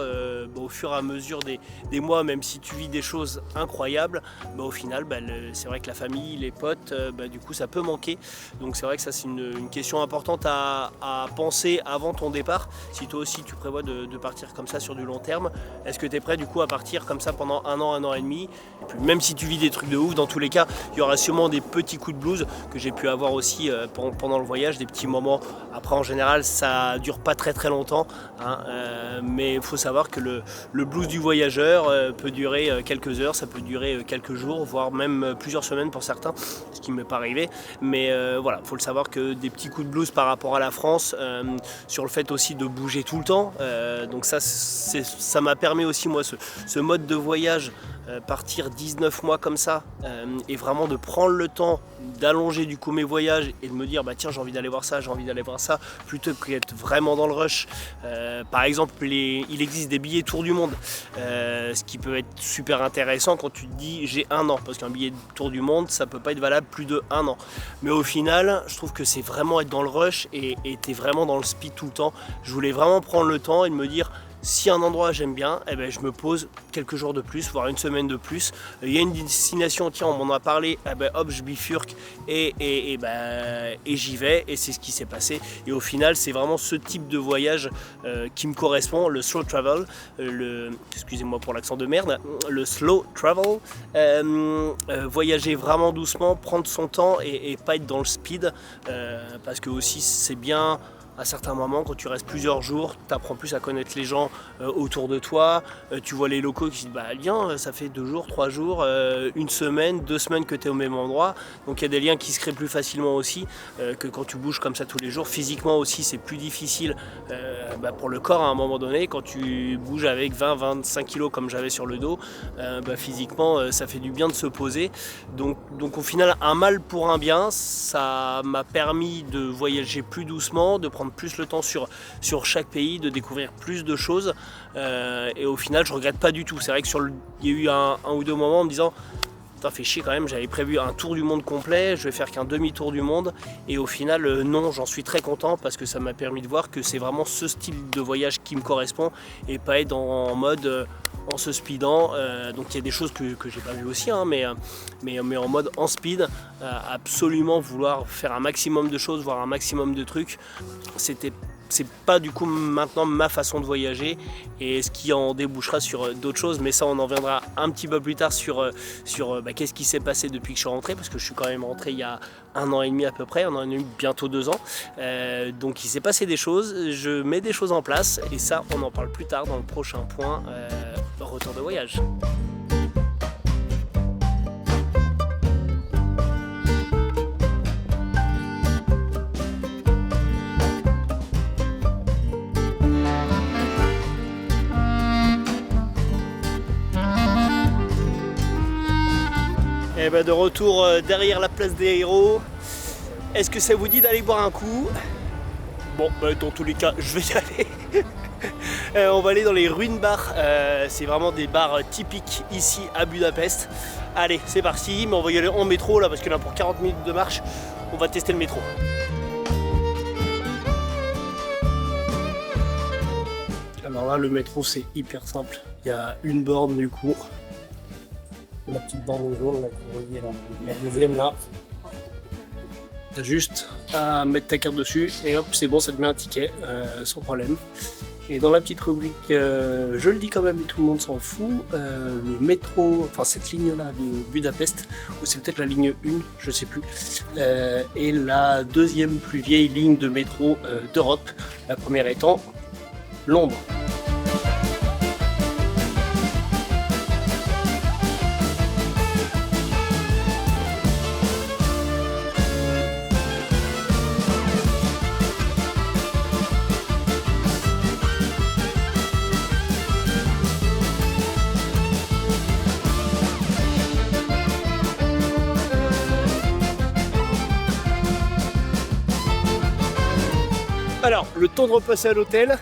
au fur et à mesure des mois, même si tu vis des choses incroyables, au final c'est vrai que la famille, les potes, du coup ça peut manquer. Donc c'est vrai que ça c'est une question importante à penser avant ton départ. Si toi aussi tu prévois de partir comme ça sur du long terme, est-ce que tu es prêt du coup à partir comme ça pendant 1 an et demi? Et puis, même si tu vis des trucs de ouf, dans tous les cas il y aura sûrement des petits coups de blues que j'ai pu avoir aussi pendant le voyage, des petits moments. Après en général ça dure pas très longtemps, mais il faut savoir que le blues du voyageur peut durer quelques heures, ça peut durer quelques jours, voire même plusieurs semaines pour certains, ce qui ne m'est pas arrivé. Mais voilà, il faut le savoir que des petits coups de blues par rapport à la France, sur le fait aussi de bouger tout le temps, donc ça m'a permis aussi moi ce mode de voyage, partir 19 mois comme ça et vraiment de prendre le temps d'allonger du coup mes voyages et de me dire tiens j'ai envie d'aller voir ça, j'ai envie d'aller voir ça, plutôt que d'être vraiment dans le rush. Par exemple il existe des billets tour du monde, ce qui peut être super intéressant quand tu te dis j'ai 1 an, parce qu'un billet de tour du monde ça peut pas être valable plus de 1 an, mais au final je trouve que c'est vraiment être dans le rush et t'es vraiment dans le speed tout le temps. Je voulais vraiment prendre le temps et de me dire si un endroit j'aime bien, je me pose quelques jours de plus, voire 1 semaine de plus. Il y a une destination, tiens, on m'en a parlé, hop, je bifurque et j'y vais, et c'est ce qui s'est passé. Et au final, c'est vraiment ce type de voyage qui me correspond, le slow travel, excusez-moi pour l'accent de merde, le slow travel, voyager vraiment doucement, prendre son temps et pas être dans le speed, parce que aussi c'est bien. À certains moments, quand tu restes plusieurs jours, tu apprends plus à connaître les gens autour de toi, tu vois les locaux qui disent viens, ça fait 2 jours, 3 jours, 1 semaine, 2 semaines que tu es au même endroit, donc il y a des liens qui se créent plus facilement aussi que quand tu bouges comme ça tous les jours. Physiquement aussi c'est plus difficile pour le corps à un moment donné, quand tu bouges avec 20-25 kilos comme j'avais sur le dos, physiquement ça fait du bien de se poser, donc au final un mal pour un bien. Ça m'a permis de voyager plus doucement, de prendre plus le temps sur chaque pays, de découvrir plus de choses, et au final je regrette pas du tout. C'est vrai que il y a eu un ou deux moments en me disant putain, fait chier quand même, j'avais prévu un tour du monde complet, je vais faire qu'un demi-tour du monde, et au final, non, j'en suis très content parce que ça m'a permis de voir que c'est vraiment ce style de voyage qui me correspond et pas être en mode en se speedant. Donc il y a des choses que j'ai pas vues aussi, hein, mais en mode en speed, absolument vouloir faire un maximum de choses, voir un maximum de trucs, c'est pas du coup maintenant ma façon de voyager, et ce qui en débouchera sur d'autres choses, mais ça on en viendra un petit peu plus tard sur qu'est-ce qui s'est passé depuis que je suis rentré, parce que je suis quand même rentré il y a 1 an et demi à peu près, 1 an et demi, bientôt 2 ans, donc il s'est passé des choses, je mets des choses en place, et ça on en parle plus tard dans le prochain point, retour de voyage. Et ben de retour derrière la place des héros. Est-ce que ça vous dit d'aller boire un coup? Bon, dans tous les cas, je vais y aller. On va aller dans les ruines bars. C'est vraiment des bars typiques ici à Budapest. Allez, c'est parti. Mais on va y aller en métro là, parce que là, pour 40 minutes de marche, on va tester le métro. Alors là, le métro, c'est hyper simple. Il y a une borne du coup. La petite borne jaune là, que vous voyez là, la deuxième là. T'as juste à mettre ta carte dessus et hop, c'est bon, ça te met un ticket sans problème. Et dans la petite rubrique, je le dis quand même, tout le monde s'en fout, le métro, enfin cette ligne là de Budapest, ou c'est peut-être la ligne 1, je sais plus, est la deuxième plus vieille ligne de métro d'Europe, la première étant Londres. Alors, le temps de repasser à l'hôtel,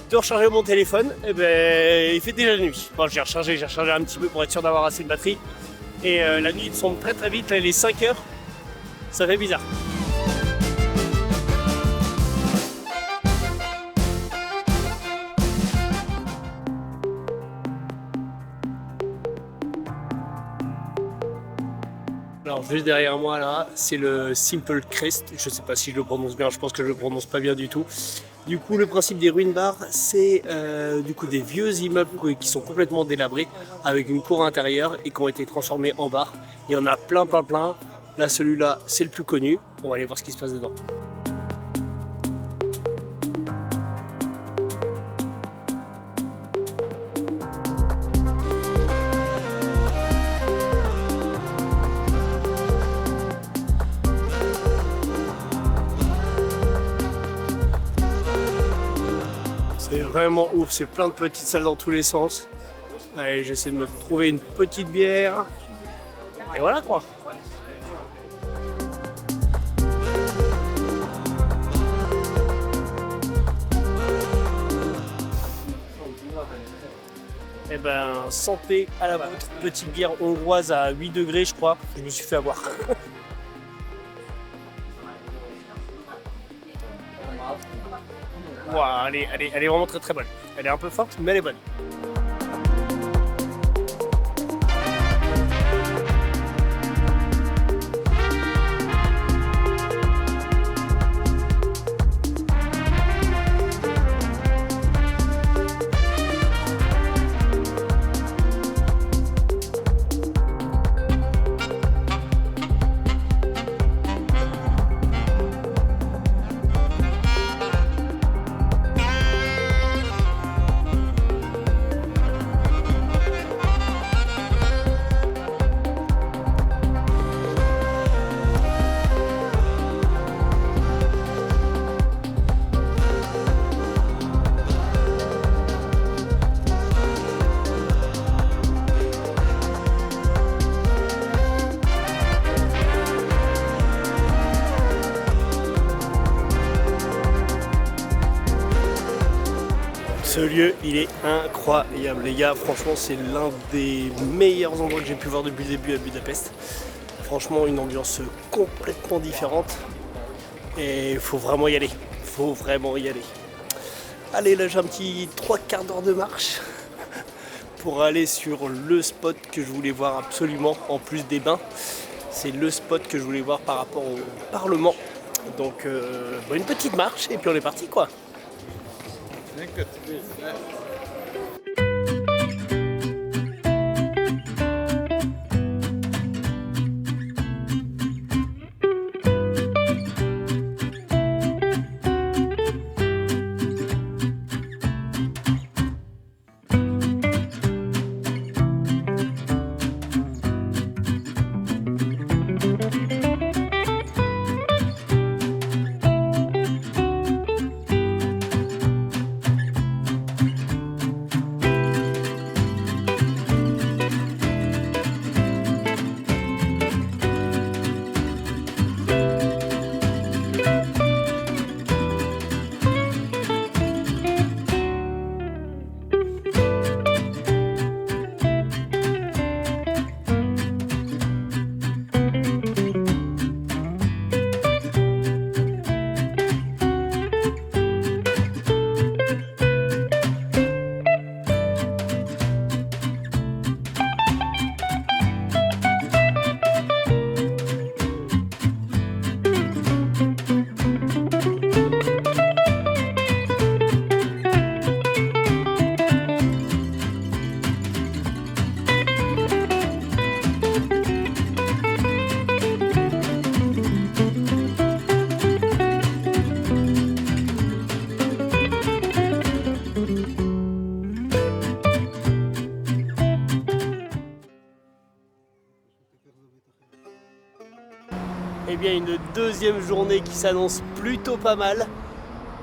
de recharger mon téléphone, et ben, il fait déjà nuit. Bon, j'ai rechargé un petit peu pour être sûr d'avoir assez de batterie. Et la nuit tombe très très vite, là il est 5 heures, ça fait bizarre. Alors juste derrière moi là, c'est le Simple Crest, je sais pas si je le prononce bien, je pense que je le prononce pas bien du tout. Du coup le principe des ruines bars, c'est du coup des vieux immeubles qui sont complètement délabrés avec une cour intérieure et qui ont été transformés en bar. Il y en a plein. Là celui-là c'est le plus connu, on va aller voir ce qui se passe dedans. C'est vraiment ouf, c'est plein de petites salles dans tous les sens. Allez, j'essaie de me trouver une petite bière. Et voilà quoi. Eh ben, santé à la vôtre. Petite bière hongroise à 8 degrés, je crois. Je me suis fait avoir. Wow, elle est vraiment très très bonne. Elle est un peu forte, mais elle est bonne. Ce lieu, il est incroyable, les gars. Franchement, c'est l'un des meilleurs endroits que j'ai pu voir depuis le début à Budapest. Franchement, une ambiance complètement différente. Et il faut vraiment y aller. Faut vraiment y aller. Allez, là, j'ai un petit 3/4 d'heure de marche pour aller sur le spot que je voulais voir absolument, en plus des bains. C'est le spot que je voulais voir par rapport au Parlement. Donc, une petite marche et puis on est parti, quoi. Eh bien, une deuxième journée qui s'annonce plutôt pas mal.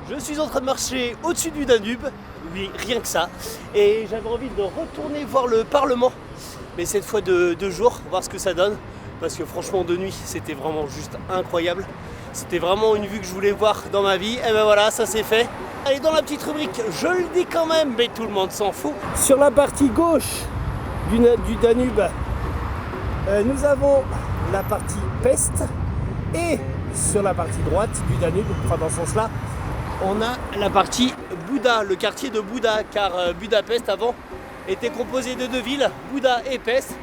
Je suis en train de marcher au-dessus du Danube, oui, rien que ça. Et j'avais envie de retourner voir le Parlement, mais cette fois de jour, voir ce que ça donne. Parce que franchement, de nuit, c'était vraiment juste incroyable. C'était vraiment une vue que je voulais voir dans ma vie. Et ben voilà, ça c'est fait. Allez, dans la petite rubrique, je le dis quand même, mais tout le monde s'en fout. Sur la partie gauche du Danube, nous avons la partie Pest. Et sur la partie droite du Danube, enfin dans ce sens-là, on a la partie Buda, le quartier de Buda, car Budapest avant était composé de deux villes, Buda et Pest,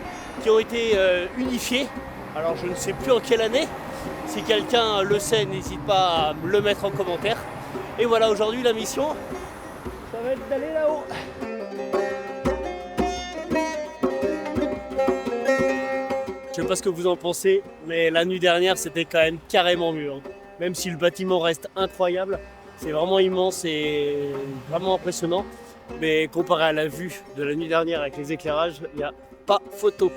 qui ont été unifiées. Alors je ne sais plus en quelle année, si quelqu'un le sait, n'hésite pas à me le mettre en commentaire. Et voilà, aujourd'hui la mission, ça va être d'aller là-haut. Je sais pas ce que vous en pensez, mais la nuit dernière c'était quand même carrément mieux. Même si le bâtiment reste incroyable, c'est vraiment immense et vraiment impressionnant. Mais comparé à la vue de la nuit dernière avec les éclairages, il n'y a pas photo.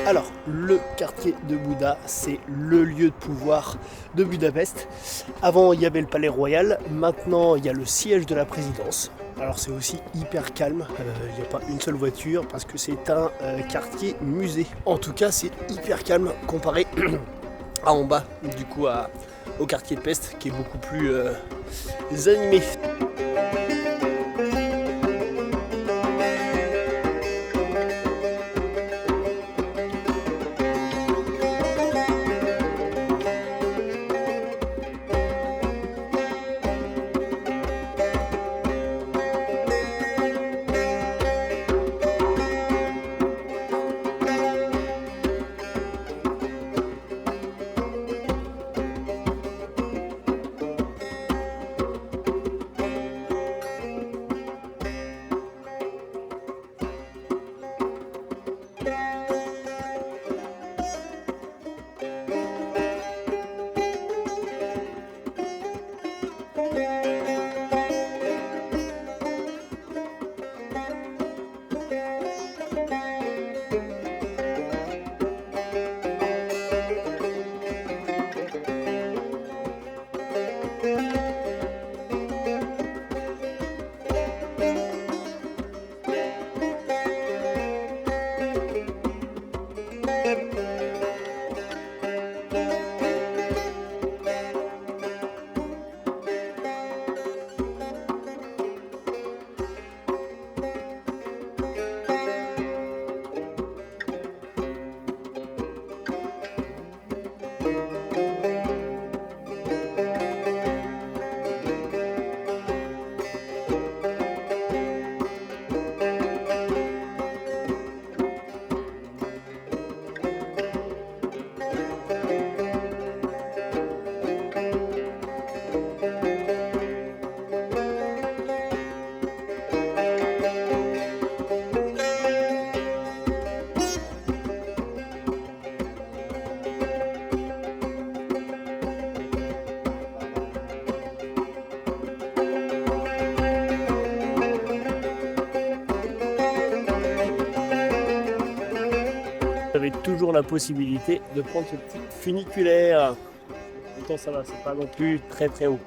Alors, le quartier de Bouda, c'est le lieu de pouvoir de Budapest. Avant, il y avait le Palais Royal. Maintenant, il y a le siège de la présidence. Alors, c'est aussi hyper calme. Il n'y a pas une seule voiture parce que c'est un quartier musée. En tout cas, c'est hyper calme comparé à en bas, du coup, au quartier de Pest, qui est beaucoup plus animé. Vous avez toujours la possibilité de prendre ce petit funiculaire. Pourtant ça va, c'est pas non plus très très haut.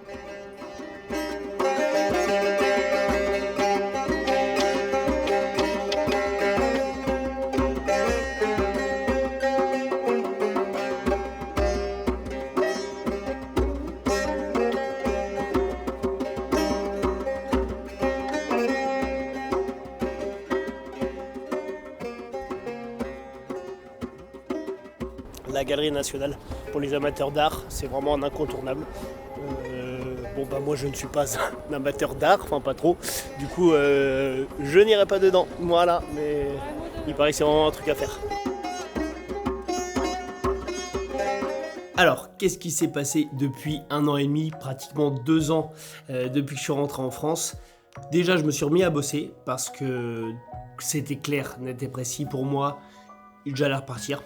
La Galerie nationale pour les amateurs d'art, c'est vraiment un incontournable. Moi je ne suis pas un amateur d'art, enfin pas trop, du coup je n'irai pas dedans, voilà, mais il paraît que c'est vraiment un truc à faire. Alors, qu'est-ce qui s'est passé depuis 1 an et demi, pratiquement 2 ans depuis que je suis rentré en France? Déjà, je me suis remis à bosser parce que c'était clair, net et précis pour moi. J'allais repartir.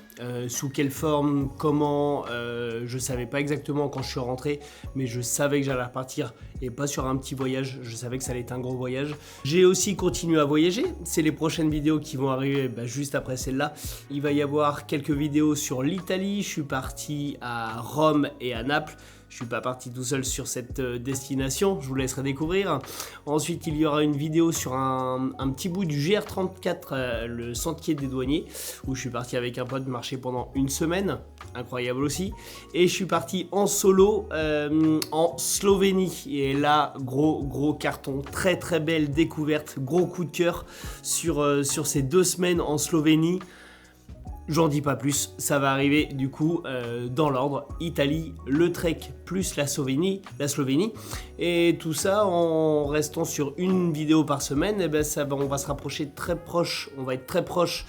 Sous quelle forme, comment, je savais pas exactement quand je suis rentré, mais je savais que j'allais repartir et pas sur un petit voyage, je savais que ça allait être un gros voyage. J'ai aussi continué à voyager, c'est les prochaines vidéos qui vont arriver juste après celle-là. Il va y avoir quelques vidéos sur l'Italie, je suis parti à Rome et à Naples. Je suis pas parti tout seul sur cette destination, je vous laisserai découvrir. Ensuite, il y aura une vidéo sur un petit bout du GR34, le sentier des douaniers, où je suis parti avec un pote marcher pendant 1 semaine, incroyable aussi. Et je suis parti en solo en Slovénie. Et là, gros carton, très très belle découverte, gros coup de cœur sur ces 2 semaines en Slovénie. J'en dis pas plus, ça va arriver du coup dans l'ordre, Italie, le Trek plus la Slovénie, et tout ça en restant sur une vidéo par semaine, et on va se rapprocher très proche, on va être très proche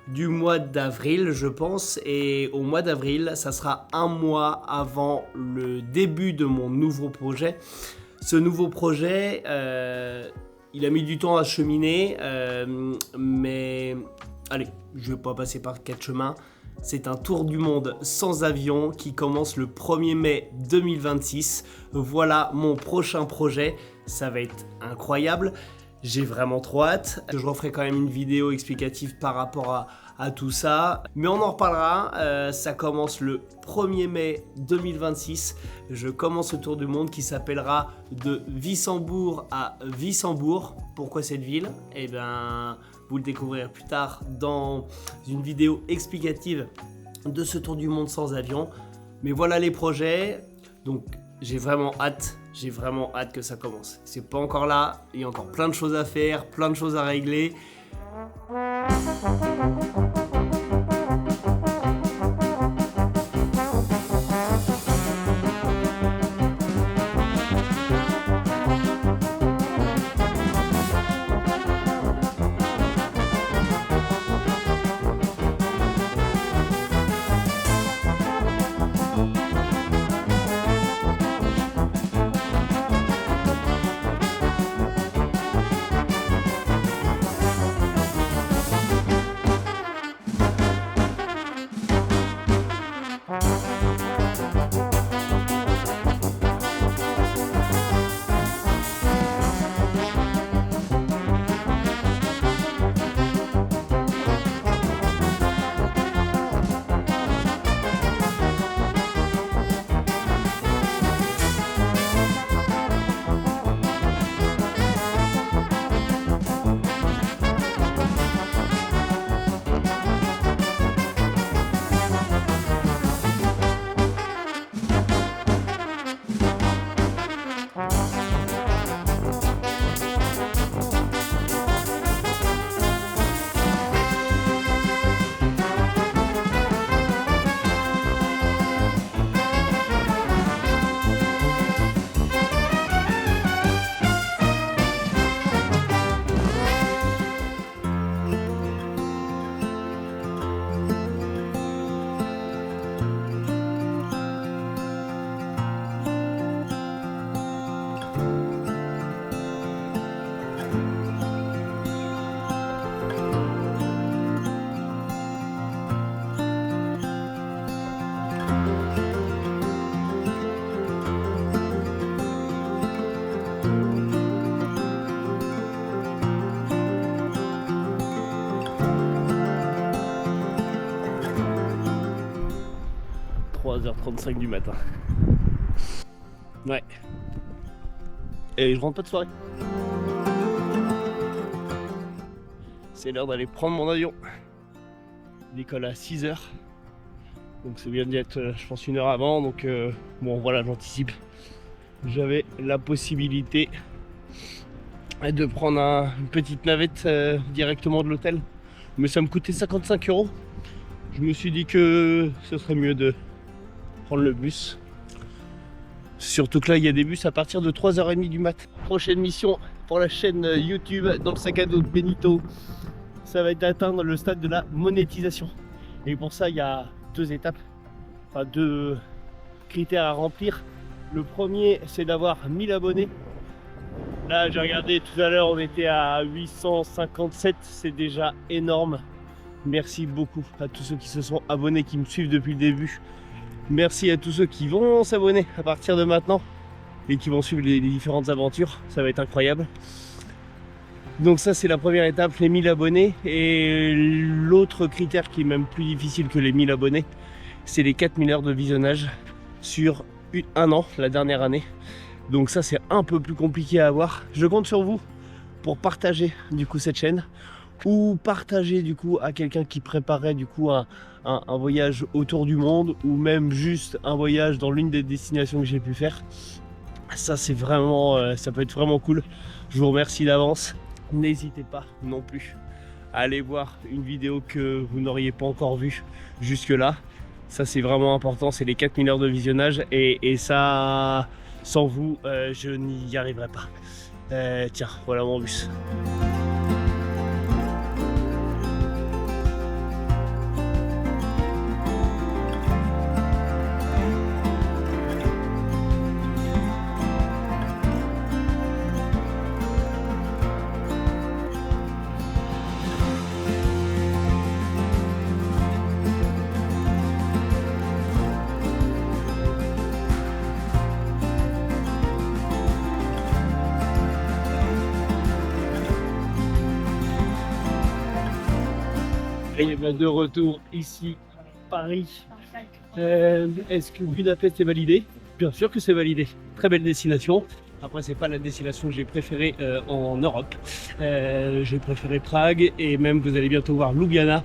du mois d'avril je pense, et au mois d'avril ça sera 1 mois avant le début de mon nouveau projet. Ce nouveau projet, il a mis du temps à cheminer, mais... Allez, je ne vais pas passer par 4 chemins. C'est un tour du monde sans avion qui commence le 1er mai 2026. Voilà mon prochain projet. Ça va être incroyable. J'ai vraiment trop hâte. Je referai quand même une vidéo explicative par rapport à à tout ça. Mais on en reparlera, ça commence le 1er mai 2026. Je commence le tour du monde qui s'appellera de Wissembourg à Wissembourg. Pourquoi cette ville? Eh bien, vous le découvrirez plus tard dans une vidéo explicative de ce tour du monde sans avion. Mais voilà les projets, donc j'ai vraiment hâte que ça commence. C'est pas encore là, il y a encore plein de choses à faire, plein de choses à régler. – 3h35 du matin. Ouais. Et je rentre pas de soirée. C'est l'heure d'aller prendre mon avion. L'école à 6h. Donc c'est bien d'y être, je pense, 1 heure avant. Donc bon, voilà, j'anticipe. J'avais la possibilité de prendre une petite navette directement de l'hôtel. Mais ça me coûtait 55 €. Je me suis dit que ce serait mieux de prendre le bus. Surtout que là, il y a des bus à partir de 3h30 du mat. Prochaine mission pour la chaîne YouTube dans le sac à dos de Benito, ça va être d'atteindre le stade de la monétisation. Et pour ça, il y a 2 étapes, enfin 2 critères à remplir. Le premier, c'est d'avoir 1000 abonnés. Là, j'ai regardé tout à l'heure, on était à 857, c'est déjà énorme. Merci beaucoup à tous ceux qui se sont abonnés, qui me suivent depuis le début. Merci à tous ceux qui vont s'abonner à partir de maintenant et qui vont suivre les différentes aventures. Ça va être incroyable. Donc ça, c'est la première étape, les 1000 abonnés. Et l'autre critère qui est même plus difficile que les 1000 abonnés, c'est les 4000 heures de visionnage sur un an, la dernière année. Donc ça, c'est un peu plus compliqué à avoir. Je compte sur vous pour partager du coup cette chaîne, ou partager du coup à quelqu'un qui préparait du coup un voyage autour du monde, ou même juste un voyage dans l'une des destinations que j'ai pu faire. Ça, c'est vraiment, ça peut être vraiment cool. Je vous remercie d'avance. N'hésitez pas non plus à aller voir une vidéo que vous n'auriez pas encore vue jusque là. Ça, c'est vraiment important, c'est les 4000 heures de visionnage, et ça, sans vous, je n'y arriverai pas. Tiens, voilà mon bus. Et bien de retour ici, Paris. Est-ce que Budapest est validé? Bien sûr que c'est validé. Très belle destination. Après, c'est pas la destination que j'ai préférée en Europe. J'ai préféré Prague et même vous allez bientôt voir Ljubljana.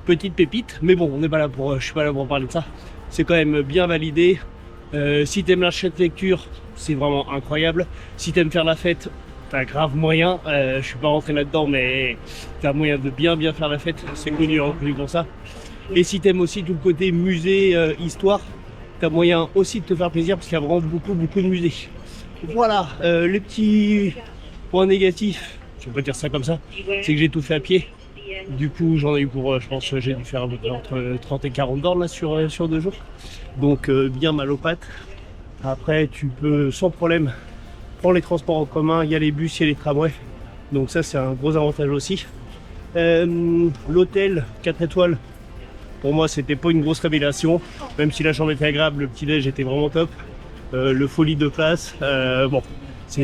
Petite pépite, mais bon, on n'est pas là pour, je suis pas là pour parler de ça. C'est quand même bien validé. Si t'aimes l'architecture, c'est vraiment incroyable. Si t'aimes faire la fête, t'as grave moyen. Je suis pas rentré là-dedans, mais t'as moyen de bien faire la fête. C'est connu comme ça. Et si t'aimes aussi tout le côté musée, histoire, t'as moyen aussi de te faire plaisir parce qu'il y a vraiment beaucoup de musées. Voilà, les petits points négatifs, je vais pas dire ça comme ça, c'est que j'ai tout fait à pied. Du coup, j'en ai eu pour, je pense, j'ai dû faire entre 30 et 40 bornes là sur 2 jours. Donc, bien mal aux pattes. Après, tu peux sans problème prendre les transports en commun, il y a les bus, il y a les tramways. Donc ça, c'est un gros avantage aussi. L'hôtel 4 étoiles, pour moi, c'était pas une grosse révélation. Même si la chambre était agréable, le petit-déj était vraiment top. Le folie de place, bon,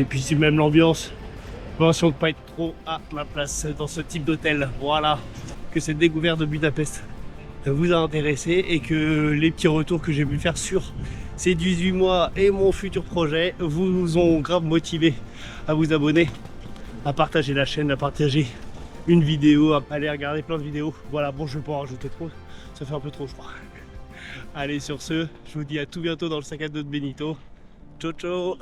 puis c'est même l'ambiance. Attention de ne pas être trop à ma place dans ce type d'hôtel. Voilà, que cette découverte de Budapest vous a intéressé et que les petits retours que j'ai pu faire sur ces 18 mois et mon futur projet vous ont grave motivé à vous abonner, à partager la chaîne, à partager une vidéo, à aller regarder plein de vidéos. Voilà, bon, je vais pas en rajouter trop, ça fait un peu trop, je crois. Allez, sur ce, je vous dis à tout bientôt dans le sac à dos de Benito. Ciao, ciao!